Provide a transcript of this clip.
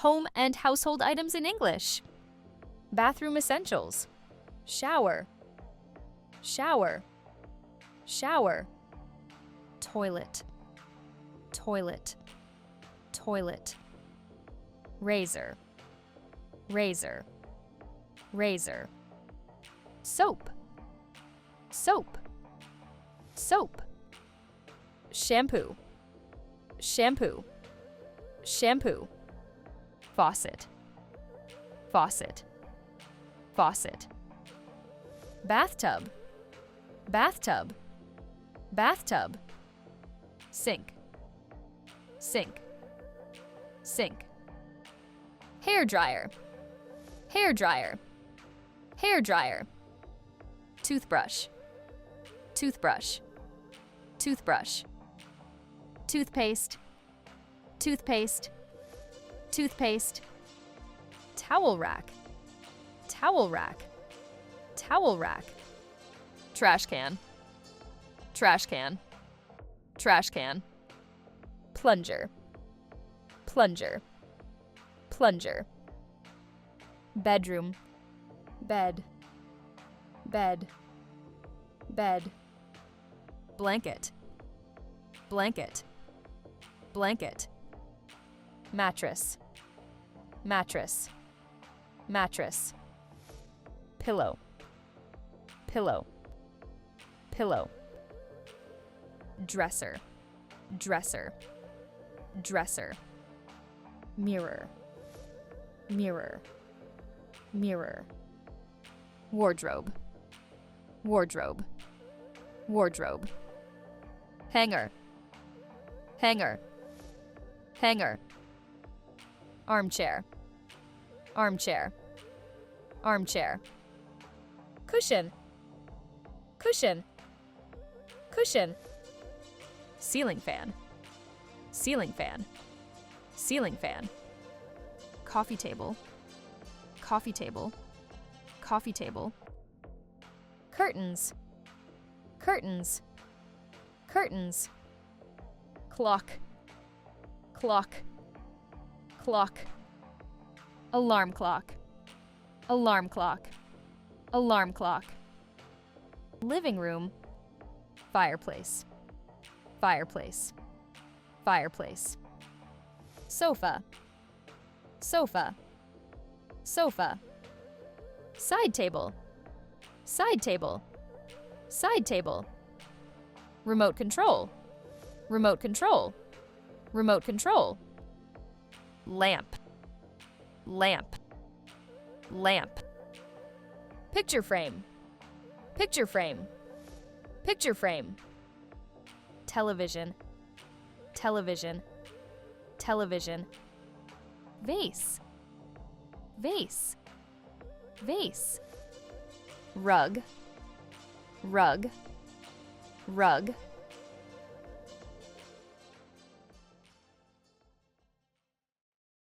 Home and household items in English. Bathroom essentials. Shower. Shower. Shower. Toilet. Toilet. Toilet. Razor. Razor. Razor. Soap. Soap. Soap. Shampoo. Shampoo. Shampoo. Faucet. Faucet. Faucet. Bathtub. Bathtub. Bathtub. Sink. Sink. Sink. Hair dryer. Hair dryer. Hair dryer. Toothbrush. Toothbrush. Toothbrush. Toothpaste. Toothpaste. Toothpaste. Towel rack. Towel rack. Towel rack. Trash can. Trash can. Trash can. Plunger. Plunger. Plunger. Bedroom. Bed. Bed. Bed. Blanket. Blanket. Blanket. Mattress. Mattress. Mattress. Pillow. Pillow. Pillow. Dresser. Dresser. Dresser. Mirror. Mirror. Mirror. Wardrobe. Wardrobe. Wardrobe. Hanger. Hanger. Hanger. Armchair. Armchair. Armchair. Cushion. Cushion. Cushion. Ceiling fan. Ceiling fan. Ceiling fan. Coffee table. Coffee table. Coffee table. Curtains. Curtains. Curtains. Clock. Clock. Clock. Alarm clock. Alarm clock. Alarm clock. Living room. Fireplace. Fireplace. Fireplace. Sofa. Sofa. Sofa. Side table. Side table. Side table. Remote control. Remote control. Remote control. Lamp. Lamp. Lamp. Picture frame. Picture frame. Picture frame. Television. Television. Television. Vase. Vase. Vase. Rug. Rug. Rug.